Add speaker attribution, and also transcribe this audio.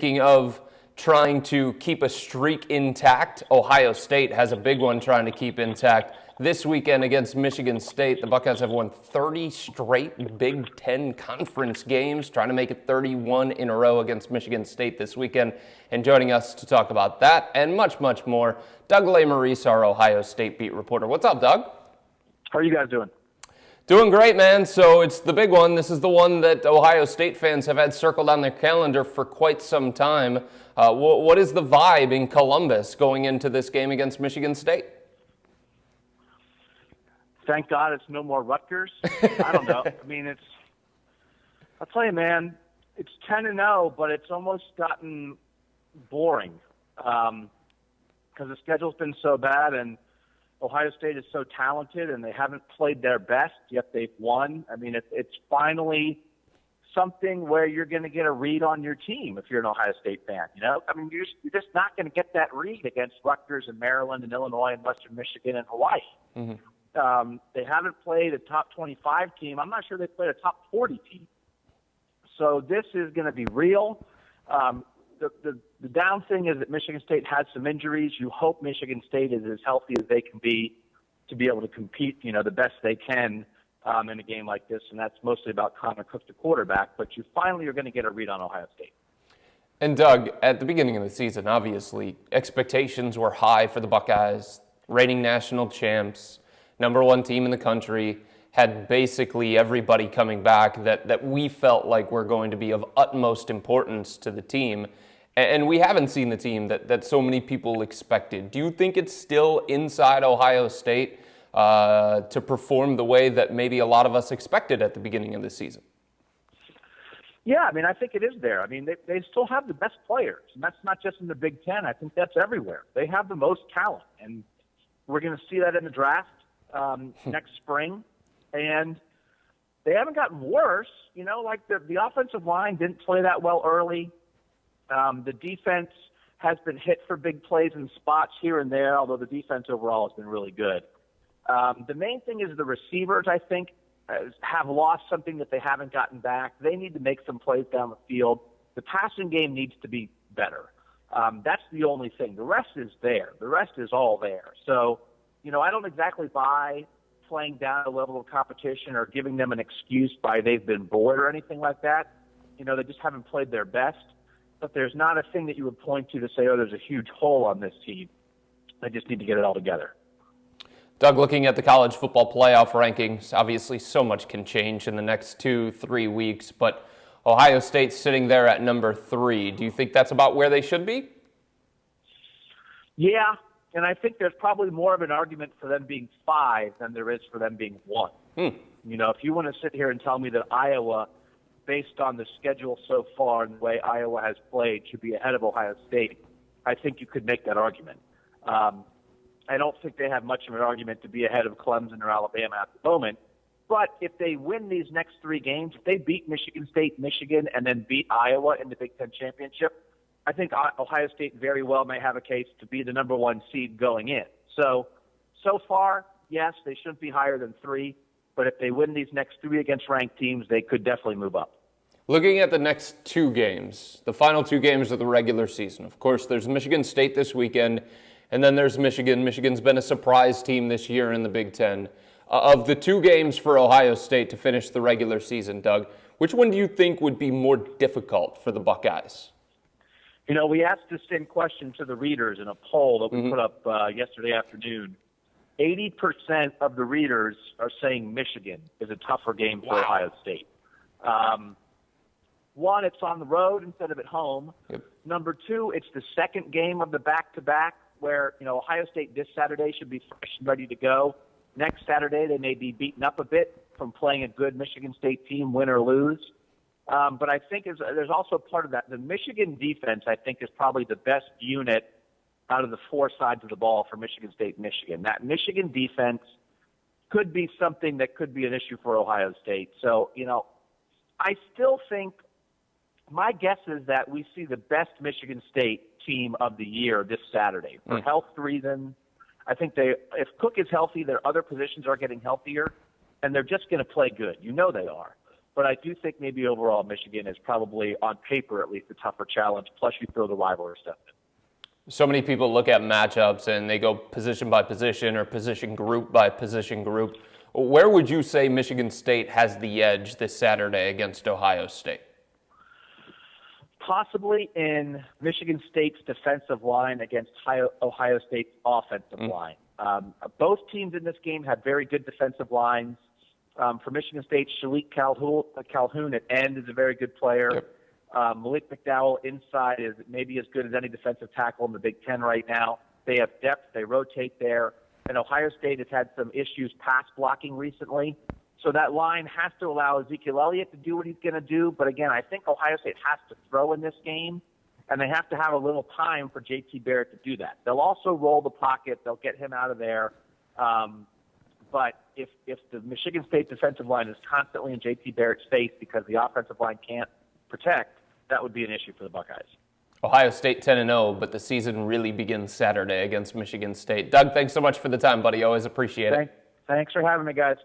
Speaker 1: speaking of trying to keep a streak intact, Ohio State has a big one trying to keep intact. This weekend against Michigan State, the Buckeyes have won 30 straight Big Ten Conference games, trying to make it 31 in a row against Michigan State this weekend. And joining us to talk about that and much, much more, Doug Lesmerises, our Ohio State beat reporter. What's up, Doug?
Speaker 2: How are you guys doing?
Speaker 1: Doing great, man. So it's the big one. This is the one that Ohio State fans have had circled on their calendar for quite some time. What is the vibe in Columbus going into this game against Michigan State?
Speaker 2: Thank God it's no more Rutgers. I don't know. I mean, I'll tell you, man, it's 10-0, but it's almost gotten boring because the schedule's been so bad and Ohio State is so talented and they haven't played their best, yet they've won. I mean, it's finally something where you're going to get a read on your team if you're an Ohio State fan. You know, I mean, you're just not going to get that read against Rutgers and Maryland and Illinois and Western Michigan and Hawaii. Mm-hmm. They haven't played a top 25 team. I'm not sure they played a top 40 team. So this is going to be real. The down thing is that Michigan State had some injuries. You hope Michigan State is as healthy as they can be to be able to compete, you know, the best they can in a game like this. And that's mostly about Connor Cook, the quarterback. But you finally are going to get a read on Ohio State.
Speaker 1: And Doug, at the beginning of the season, obviously, expectations were high for the Buckeyes, reigning national champs, number one team in the country, had basically everybody coming back that we felt like were going to be of utmost importance to the team. And we haven't seen the team that so many people expected. Do you think it's still inside Ohio State to perform the way that maybe a lot of us expected at the beginning of the season?
Speaker 2: Yeah, I mean, I think it is there. I mean, they still have the best players, and that's not just in the Big Ten. I think that's everywhere. They have the most talent, and we're going to see that in the draft next spring. And they haven't gotten worse. You know, like the offensive line didn't play that well early. The defense has been hit for big plays in spots here and there, although the defense overall has been really good. The main thing is the receivers, I think, have lost something that they haven't gotten back. They need to make some plays down the field. The passing game needs to be better. That's the only thing. The rest is there. The rest is all there. So, you know, I don't exactly buy playing down a level of competition or giving them an excuse by they've been bored or anything like that. You know, they just haven't played their best. But there's not a thing that you would point to say, oh, there's a huge hole on this team. They just need to get it all together.
Speaker 1: Doug, looking at the college football playoff rankings, obviously so much can change in the next 2-3 weeks, but Ohio State's sitting there at number 3. Do you think that's about where they should be?
Speaker 2: Yeah, and I think there's probably more of an argument for them being 5 than there is for them being 1. You know, if you want to sit here and tell me that Iowa, based on the schedule so far and the way Iowa has played, should be ahead of Ohio State, I think you could make that argument. I don't think they have much of an argument to be ahead of Clemson or Alabama at the moment. But if they win these next 3 games, if they beat Michigan State, Michigan, and then beat Iowa in the Big Ten Championship, I think Ohio State very well may have a case to be the number 1 seed going in. So far, yes, they shouldn't be higher than 3. But if they win these next 3 against ranked teams, they could definitely move up.
Speaker 1: Looking at the next 2 games, the final 2 games of the regular season, of course, there's Michigan State this weekend, and then there's Michigan. Michigan's been a surprise team this year in the Big Ten. Of the 2 games for Ohio State to finish the regular season, Doug, which one do you think would be more difficult for the Buckeyes?
Speaker 2: You know, we asked the same question to the readers in a poll that we put up yesterday afternoon. 80% of the readers are saying Michigan is a tougher game for Ohio State. One, it's on the road instead of at home. Yep. Number 2, it's the second game of the back-to-back where, you know, Ohio State this Saturday should be fresh and ready to go. Next Saturday, they may be beaten up a bit from playing a good Michigan State team, win or lose. But I think there's also part of that. The Michigan defense, I think, is probably the best unit out of the 4 sides of the ball for Michigan State and Michigan. That Michigan defense could be something that could be an issue for Ohio State. So, you know, I still think my guess is that we see the best Michigan State team of the year this Saturday. For health reasons, I think if Cook is healthy, their other positions are getting healthier, and they're just going to play good. You know they are. But I do think maybe overall Michigan is probably, on paper at least, a tougher challenge. Plus, you throw the rivalry stuff in.
Speaker 1: So many people look at matchups and they go position by position or position group by position group. Where would you say Michigan State has the edge this Saturday against Ohio State?
Speaker 2: Possibly in Michigan State's defensive line against Ohio State's offensive line. Both teams in this game have very good defensive lines. For Michigan State, Shalik Calhoun at end is a very good player.
Speaker 1: Yep.
Speaker 2: Malik McDowell inside is maybe as good as any defensive tackle in the Big Ten right now. They have depth. They rotate there. And Ohio State has had some issues pass blocking recently. So that line has to allow Ezekiel Elliott to do what he's going to do. But again, I think Ohio State has to throw in this game, and they have to have a little time for J.T. Barrett to do that. They'll also roll the pocket. They'll get him out of there. But if the Michigan State defensive line is constantly in J.T. Barrett's face because the offensive line can't protect, that would be an issue for the Buckeyes.
Speaker 1: Ohio State 10-0, but the season really begins Saturday against Michigan State. Doug, thanks so much for the time, buddy. Always appreciate it.
Speaker 2: Thanks for having me, guys.